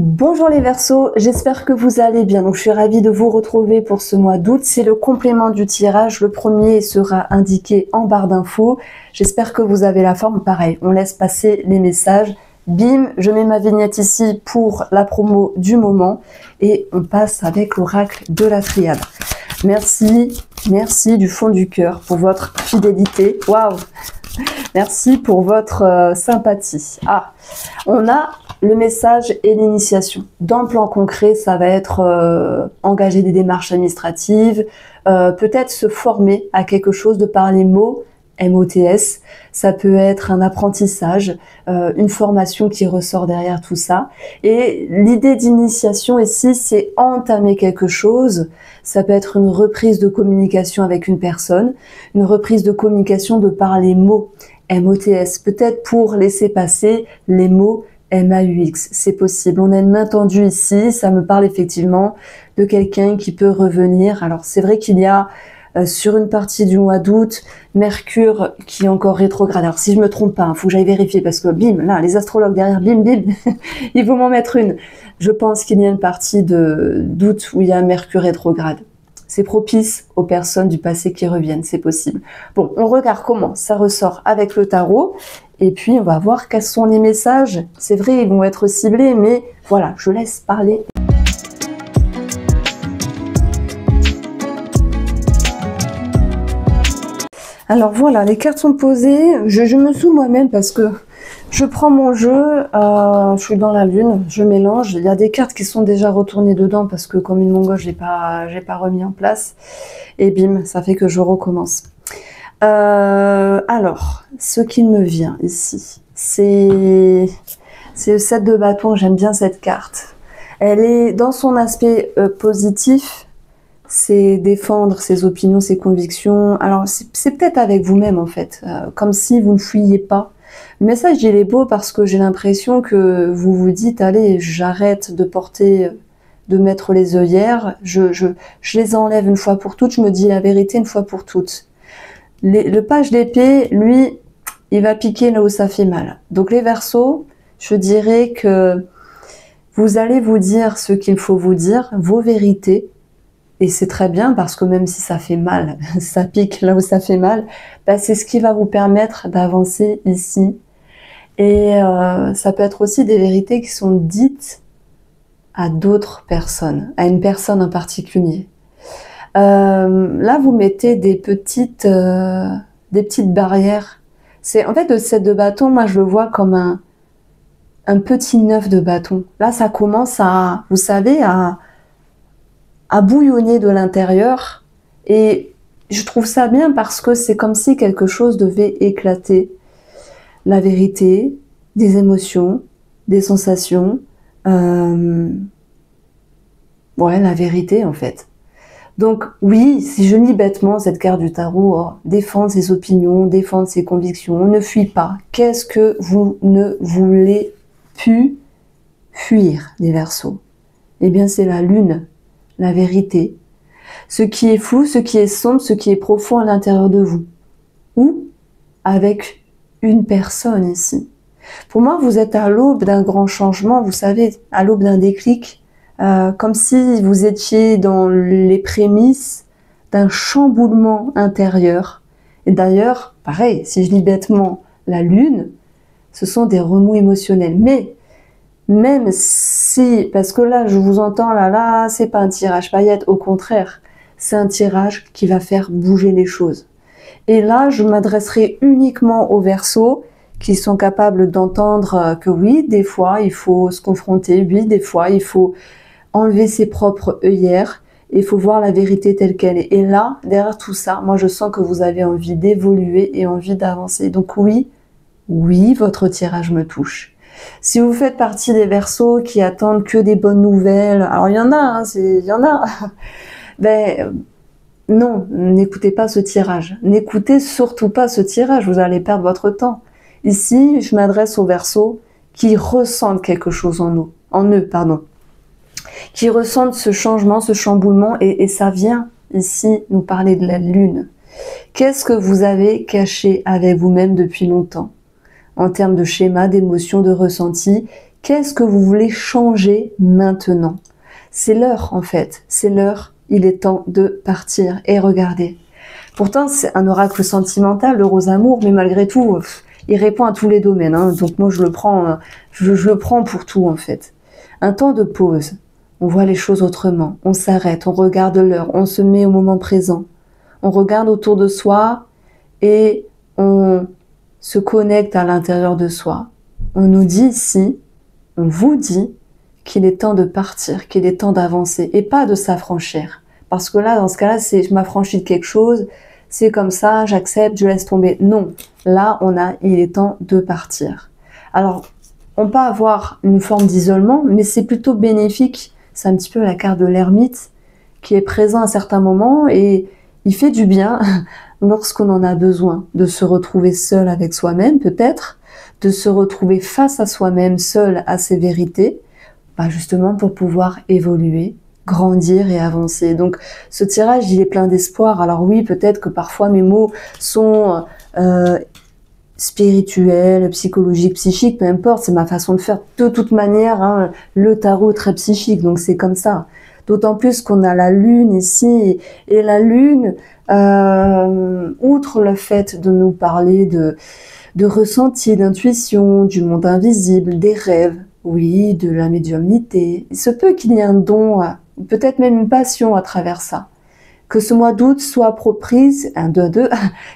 Bonjour les Verseaux, j'espère que vous allez bien. Donc je suis ravie de vous retrouver pour ce mois d'août. C'est le complément du tirage. Le premier sera indiqué en barre d'infos. J'espère que vous avez la forme. Pareil, on laisse passer les messages. Bim, je mets ma vignette ici pour la promo du moment et on passe avec l'oracle de la triade. Merci du fond du cœur pour votre fidélité. Waouh! Merci pour votre sympathie. Ah, on a le message et l'initiation. Dans le plan concret, ça va être engager des démarches administratives, peut-être se former à quelque chose de par les mots, MOTS. Ça peut être un apprentissage, une formation qui ressort derrière tout ça. Et l'idée d'initiation ici, c'est entamer quelque chose. Ça peut être une reprise de communication avec une personne, une reprise de communication de par les mots, MOTS. Peut-être pour laisser passer les mots MAUX, c'est possible. On a une main tendue ici, ça me parle effectivement de quelqu'un qui peut revenir. Alors c'est vrai qu'il y a sur une partie du mois d'août, Mercure qui est encore rétrograde. Alors si je me trompe pas, il faut que j'aille vérifier parce que bim, là les astrologues derrière, bim, il faut m'en mettre une. Je pense qu'il y a une partie d'août où il y a Mercure rétrograde. C'est propice aux personnes du passé qui reviennent, c'est possible. Bon, on regarde comment ça ressort avec le tarot. Et puis, on va voir quels sont les messages. C'est vrai, ils vont être ciblés, mais voilà, je laisse parler. Alors voilà, les cartes sont posées. Je me sous moi-même parce que je prends mon jeu, je suis dans la lune, je mélange. Il y a des cartes qui sont déjà retournées dedans parce que comme une mongole, j'ai pas remis en place. Et bim, ça fait que je recommence. Alors, ce qui me vient ici, c'est le 7 de bâton. J'aime bien cette carte. Elle est dans son aspect positif. C'est défendre ses opinions, ses convictions. Alors, c'est peut-être avec vous-même en fait, comme si vous ne fuyiez pas. Le message, il est beau parce que j'ai l'impression que vous vous dites, allez, j'arrête de mettre les œillères, je les enlève une fois pour toutes, je me dis la vérité une fois pour toutes. Le page d'épée, lui, il va piquer là où ça fait mal. Donc les Verseaux, je dirais que vous allez vous dire ce qu'il faut vous dire, vos vérités, et c'est très bien parce que même si ça fait mal, ça pique là où ça fait mal, bah c'est ce qui va vous permettre d'avancer ici. Et ça peut être aussi des vérités qui sont dites à d'autres personnes, à une personne en particulier. Là, vous mettez des petites barrières. C'est en fait le 7 de bâton, moi je le vois comme un petit 9 de bâton. Là, ça commence à, vous savez, à bouillonner de l'intérieur. Et je trouve ça bien parce que c'est comme si quelque chose devait éclater. La vérité, des émotions, des sensations. Ouais, la vérité en fait. Donc oui, si je lis bêtement cette carte du tarot, défendre ses opinions, défendre ses convictions, ne fuis pas. Qu'est-ce que vous ne voulez plus fuir, les Verseaux? Eh bien c'est la lune, la vérité. Ce qui est flou, ce qui est sombre, ce qui est profond à l'intérieur de vous. Ou avec une personne ici. Pour moi, vous êtes à l'aube d'un grand changement, vous savez, à l'aube d'un déclic. Comme si vous étiez dans les prémices d'un chamboulement intérieur. Et d'ailleurs, pareil, si je lis bêtement la lune, ce sont des remous émotionnels. Mais même si, parce que là, je vous entends, là, c'est pas un tirage paillette, au contraire, c'est un tirage qui va faire bouger les choses. Et là, je m'adresserai uniquement aux Verseaux qui sont capables d'entendre que oui, des fois, il faut se confronter, oui, des fois, il faut enlever ses propres œillères, et il faut voir la vérité telle qu'elle est. Et là, derrière tout ça, moi je sens que vous avez envie d'évoluer et envie d'avancer. Donc oui, votre tirage me touche. Si vous faites partie des Verseaux qui attendent que des bonnes nouvelles, alors il y en a, ben non, n'écoutez pas ce tirage. N'écoutez surtout pas ce tirage, vous allez perdre votre temps. Ici, je m'adresse aux Verseaux qui ressentent quelque chose en eux, qui ressentent ce changement, ce chamboulement, et ça vient ici nous parler de la lune. Qu'est-ce que vous avez caché avec vous-même depuis longtemps, en termes de schéma, d'émotions, de ressenti? Qu'est-ce que vous voulez changer maintenant? C'est l'heure en fait, c'est l'heure, il est temps de partir. Et regardez, pourtant c'est un oracle sentimental, le rose amour, mais malgré tout, il répond à tous les domaines, hein. Donc moi je le prends pour tout en fait. Un temps de pause, on voit les choses autrement, on s'arrête, on regarde l'heure, on se met au moment présent, on regarde autour de soi et on se connecte à l'intérieur de soi. On nous dit ici, on vous dit qu'il est temps de partir, qu'il est temps d'avancer et pas de s'affranchir. Parce que là, dans ce cas-là, c'est je m'affranchis de quelque chose, c'est comme ça, j'accepte, je laisse tomber. Non, là, il est temps de partir. Alors, on peut avoir une forme d'isolement, mais c'est plutôt bénéfique. C'est un petit peu la carte de l'ermite qui est présent à certains moments et il fait du bien lorsqu'on en a besoin, de se retrouver seul avec soi-même peut-être, de se retrouver face à soi-même, seul à ses vérités, justement pour pouvoir évoluer, grandir et avancer. Donc ce tirage, il est plein d'espoir. Alors oui, peut-être que parfois mes mots sont spirituels, psychologiques, psychiques, peu importe, c'est ma façon de faire. De toute manière, hein, le tarot est très psychique, donc c'est comme ça. D'autant plus qu'on a la lune ici, et la lune, outre le fait de nous parler de ressenti, d'intuition, du monde invisible, des rêves, oui, de la médiumnité, il se peut qu'il y ait un don, peut-être même une passion à travers ça. Que ce mois d'août soit propice,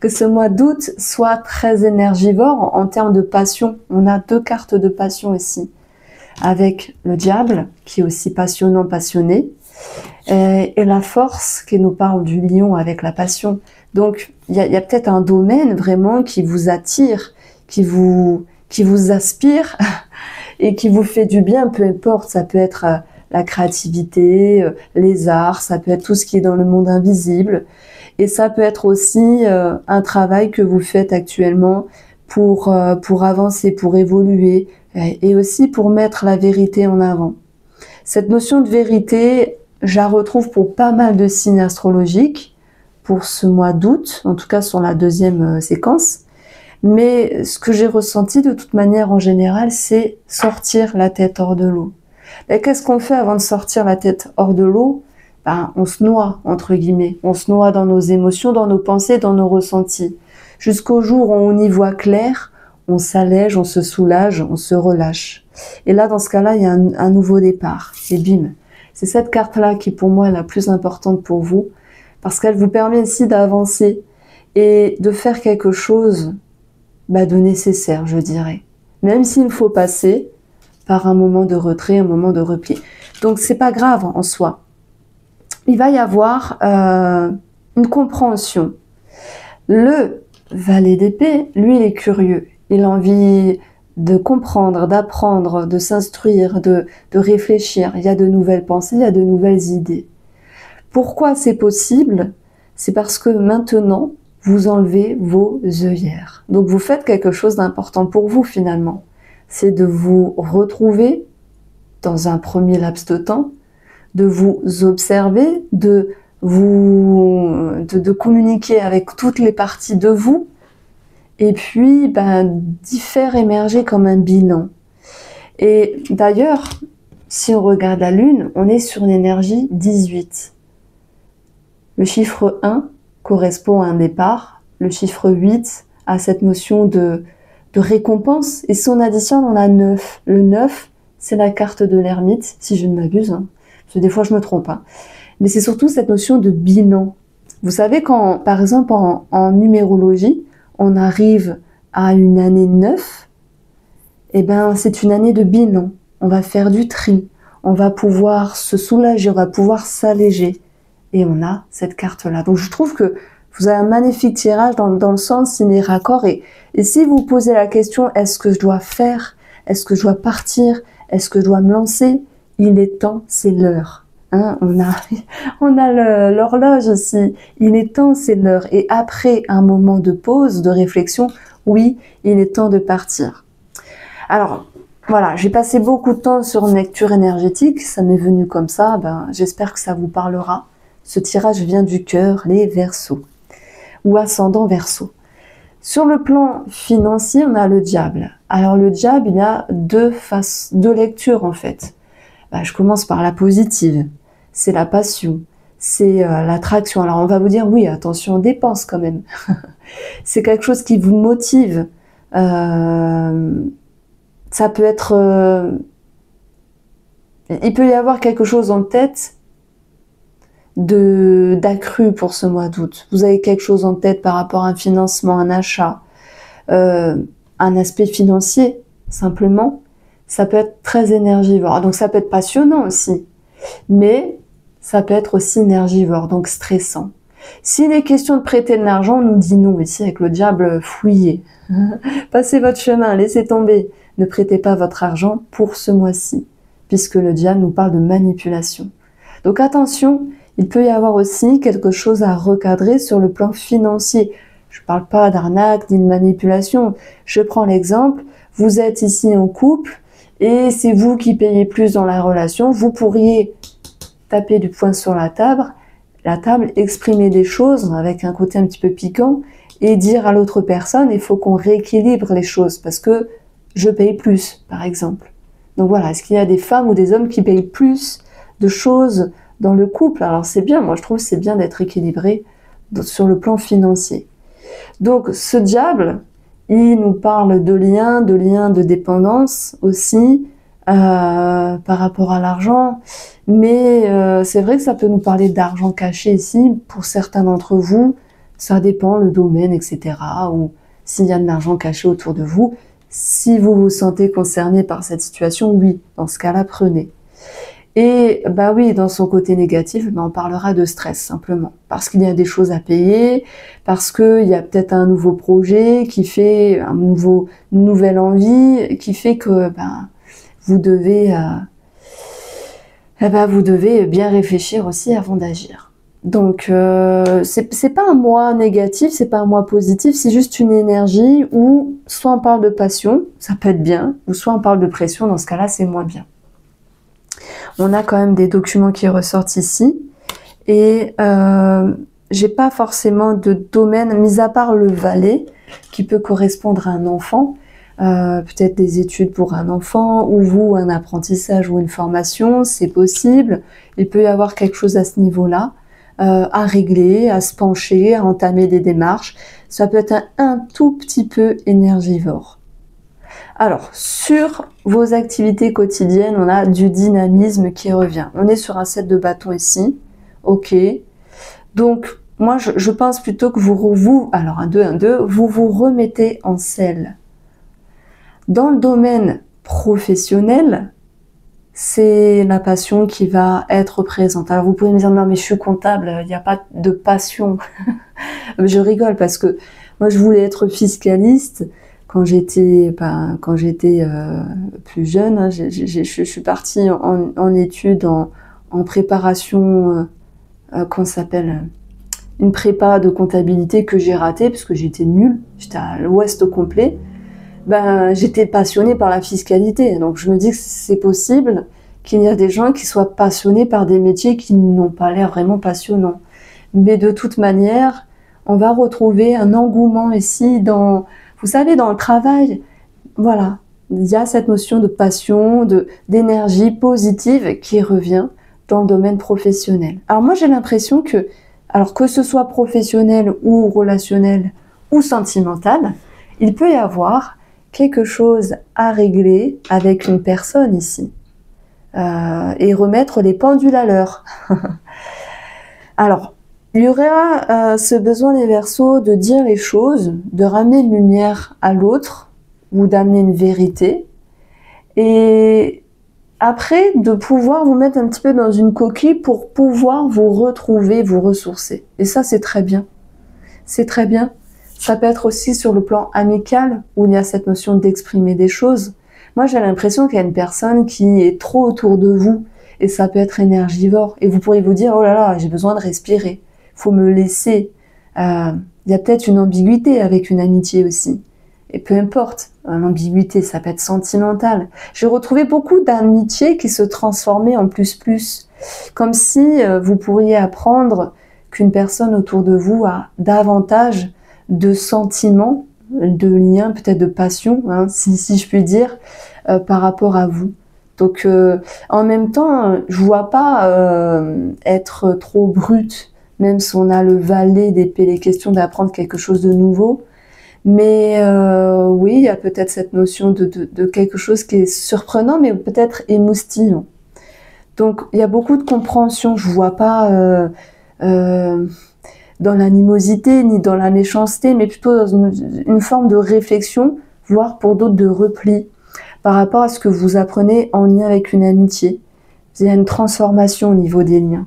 que ce mois d'août soit très énergivore en termes de passion. On a 2 cartes de passion ici, avec le diable, qui est aussi passionnant, passionné, et la force qui nous parle du lion avec la passion. Donc, il y a peut-être un domaine vraiment qui vous attire, qui vous aspire et qui vous fait du bien, peu importe, ça peut être la créativité, les arts, ça peut être tout ce qui est dans le monde invisible, et ça peut être aussi un travail que vous faites actuellement pour avancer, pour évoluer, et aussi pour mettre la vérité en avant. Cette notion de vérité, je la retrouve pour pas mal de signes astrologiques, pour ce mois d'août, en tout cas sur la 2e séquence. Mais ce que j'ai ressenti de toute manière en général, c'est sortir la tête hors de l'eau. Qu'est-ce qu'on fait avant de sortir la tête hors de l'eau? On se noie, entre guillemets. On se noie dans nos émotions, dans nos pensées, dans nos ressentis. Jusqu'au jour où on y voit clair, on s'allège, on se soulage, on se relâche. Et là, dans ce cas-là, il y a un nouveau départ. Et bim. C'est cette carte-là qui, pour moi, est la plus importante pour vous, parce qu'elle vous permet ici d'avancer et de faire quelque chose de nécessaire, je dirais. Même s'il faut passer par un moment de retrait, un moment de repli. Donc, c'est pas grave en soi. Il va y avoir une compréhension. Le valet d'épée, lui, il est curieux. Il a envie de comprendre, d'apprendre, de s'instruire, de réfléchir. Il y a de nouvelles pensées, il y a de nouvelles idées. Pourquoi c'est possible? C'est parce que maintenant, vous enlevez vos œillères. Donc vous faites quelque chose d'important pour vous finalement. C'est de vous retrouver dans un premier laps de temps, de vous observer, de communiquer avec toutes les parties de vous, et puis d'y faire émerger comme un bilan. Et d'ailleurs, si on regarde la Lune, on est sur une énergie 18. Le chiffre 1 correspond à un départ, le chiffre 8 à cette notion de récompense, et si on additionne, on a 9. Le 9, c'est la carte de l'ermite, si je ne m'abuse, hein, parce que des fois je me trompe, hein. Mais c'est surtout cette notion de bilan. Vous savez, quand, par exemple, en numérologie, on arrive à une année 9, c'est une année de bilan. On va faire du tri, on va pouvoir se soulager, on va pouvoir s'alléger. Et on a cette carte-là. Donc je trouve que vous avez un magnifique tirage dans le sens, il est raccord. Et si vous posez la question, est-ce que je dois faire? Est-ce que je dois partir? Est-ce que je dois me lancer? Il est temps, c'est l'heure. Hein, on a l'horloge ici. Il est temps, c'est l'heure. Et après un moment de pause, de réflexion, oui, il est temps de partir. Alors, voilà, j'ai passé beaucoup de temps sur une lecture énergétique. Ça m'est venu comme ça. J'espère que ça vous parlera. Ce tirage vient du cœur, les Verseaux, ou ascendant Verseau. Sur le plan financier, on a le diable. Alors le diable, il a deux lectures en fait. Je commence par la positive. C'est la passion, c'est l'attraction. Alors on va vous dire, oui, attention, dépense quand même. C'est quelque chose qui vous motive. Ça peut être... il peut y avoir quelque chose en tête d'accru pour ce mois d'août. Vous avez quelque chose en tête par rapport à un financement, un achat, un aspect financier, simplement. Ça peut être très énergivore. Donc ça peut être passionnant aussi. Mais ça peut être aussi énergivore, donc stressant. S'il est question de prêter de l'argent, on nous dit non. Ici, avec le diable, fouillez. Passez votre chemin, laissez tomber. Ne prêtez pas votre argent pour ce mois-ci, puisque le diable nous parle de manipulation. Donc attention, il peut y avoir aussi quelque chose à recadrer sur le plan financier. Je ne parle pas d'arnaque ni de manipulation. Je prends l'exemple, vous êtes ici en couple et c'est vous qui payez plus dans la relation. Vous pourriez taper du poing sur la table, exprimer des choses avec un côté un petit peu piquant et dire à l'autre personne, il faut qu'on rééquilibre les choses parce que je paye plus, par exemple. Donc voilà, est-ce qu'il y a des femmes ou des hommes qui payent plus de choses dans le couple? Alors c'est bien, moi je trouve c'est bien d'être équilibré sur le plan financier. Donc ce diable, il nous parle de liens de dépendance aussi par rapport à l'argent. Mais c'est vrai que ça peut nous parler d'argent caché ici. Pour certains d'entre vous, ça dépend le domaine, etc. Ou s'il y a de l'argent caché autour de vous. Si vous vous sentez concerné par cette situation, oui, dans ce cas-là, prenez. Et bah oui, dans son côté négatif, on parlera de stress simplement. Parce qu'il y a des choses à payer, parce qu'il y a peut-être un nouveau projet qui fait une nouvelle envie, qui fait que vous devez bien réfléchir aussi avant d'agir. Donc c'est pas un mois négatif, c'est pas un mois positif, c'est juste une énergie où soit on parle de passion, ça peut être bien, ou soit on parle de pression, dans ce cas-là c'est moins bien. On a quand même des documents qui ressortent ici et j'ai pas forcément de domaine, mis à part le valet qui peut correspondre à un enfant. Peut-être des études pour un enfant ou vous un apprentissage ou une formation, c'est possible. Il peut y avoir quelque chose à ce niveau-là à régler, à se pencher, à entamer des démarches. Ça peut être un tout petit peu énergivore. Alors, sur vos activités quotidiennes, on a du dynamisme qui revient. On est sur un 7 de bâton ici. Ok. Donc, moi, je pense plutôt que alors un 2, vous vous remettez en selle. Dans le domaine professionnel, c'est la passion qui va être présente. Alors vous pouvez me dire, non mais je suis comptable, il n'y a pas de passion. Je rigole parce que moi je voulais être fiscaliste quand j'étais plus jeune. Hein, je suis partie en études, en préparation, qu'on s'appelle une prépa de comptabilité que j'ai ratée parce que j'étais nulle, j'étais à l'ouest complet. J'étais passionnée par la fiscalité. Donc je me dis que c'est possible qu'il y a des gens qui soient passionnés par des métiers qui n'ont pas l'air vraiment passionnants. Mais de toute manière, on va retrouver un engouement ici vous savez, dans le travail. Voilà, il y a cette notion de passion, d'énergie positive qui revient dans le domaine professionnel. Alors moi j'ai l'impression que ce soit professionnel ou relationnel ou sentimental, il peut y avoir quelque chose à régler avec une personne ici et remettre les pendules à l'heure. Alors, il y aura ce besoin des Verseaux de dire les choses, de ramener une lumière à l'autre ou d'amener une vérité et après de pouvoir vous mettre un petit peu dans une coquille pour pouvoir vous retrouver, vous ressourcer. Et ça, c'est très bien. C'est très bien. Ça peut être aussi sur le plan amical, où il y a cette notion d'exprimer des choses. Moi, j'ai l'impression qu'il y a une personne qui est trop autour de vous, et ça peut être énergivore. Et vous pourriez vous dire, oh là là, j'ai besoin de respirer, faut me laisser. Il y a peut-être une ambiguïté avec une amitié aussi. Et peu importe, l'ambiguïté, ça peut être sentimental. J'ai retrouvé beaucoup d'amitiés qui se transformaient en plus. Comme si vous pourriez apprendre qu'une personne autour de vous a davantage de sentiments lien, peut-être de passion, hein, si je puis dire, par rapport à vous. Donc en même temps, je vois pas être trop brute, même si on a le valet d'épée, les questions d'apprendre quelque chose de nouveau. Mais oui, il y a peut-être cette notion de quelque chose qui est surprenant, mais peut-être émoustillant. Donc il y a beaucoup de compréhension. Je vois pas dans l'animosité ni dans la méchanceté, mais plutôt dans une forme de réflexion, voire pour d'autres de repli, par rapport à ce que vous apprenez en lien avec une amitié. Il y a une transformation au niveau des liens.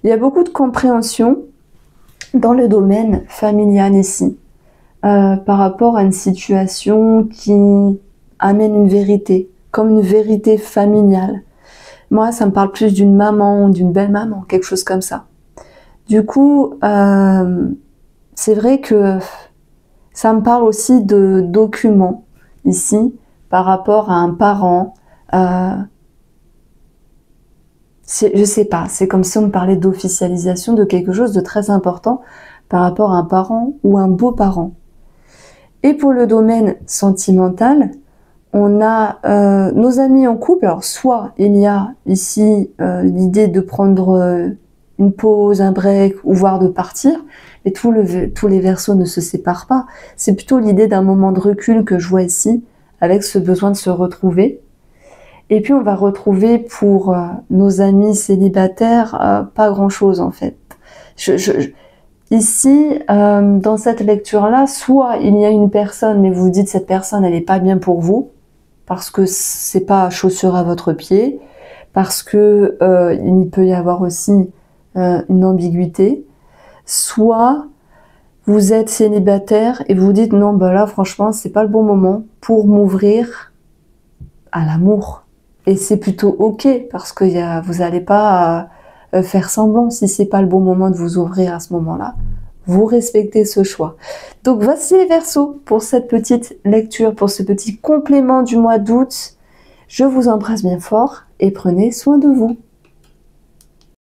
Il y a beaucoup de compréhension dans le domaine familial ici, par rapport à une situation qui amène une vérité, comme une vérité familiale. Moi, ça me parle plus d'une maman, d'une belle-maman, quelque chose comme ça. Du coup, c'est vrai que ça me parle aussi de documents ici, par rapport à un parent. Je sais pas, c'est comme si on me parlait d'officialisation de quelque chose de très important par rapport à un parent ou un beau-parent. Et pour le domaine sentimental, on a nos amis en couple. Alors soit il y a ici l'idée de prendre une pause, un break, ou voire de partir, mais tous les Verseaux ne se séparent pas. C'est plutôt l'idée d'un moment de recul que je vois ici, avec ce besoin de se retrouver. Et puis on va retrouver pour nos amis célibataires pas grand-chose en fait. Ici, dans cette lecture-là, soit il y a une personne, mais vous vous dites cette personne elle n'est pas bien pour vous, parce que c'est pas chaussure à votre pied, parce que il peut y avoir aussi une ambiguïté, soit vous êtes célibataire et vous dites non, bah là franchement c'est pas le bon moment pour m'ouvrir à l'amour. Et c'est plutôt ok parce que vous n'allez pas faire semblant si c'est pas le bon moment de vous ouvrir à ce moment-là. Vous respectez ce choix. Donc voici les Verseaux pour cette petite lecture, pour ce petit complément du mois d'août. Je vous embrasse bien fort et prenez soin de vous.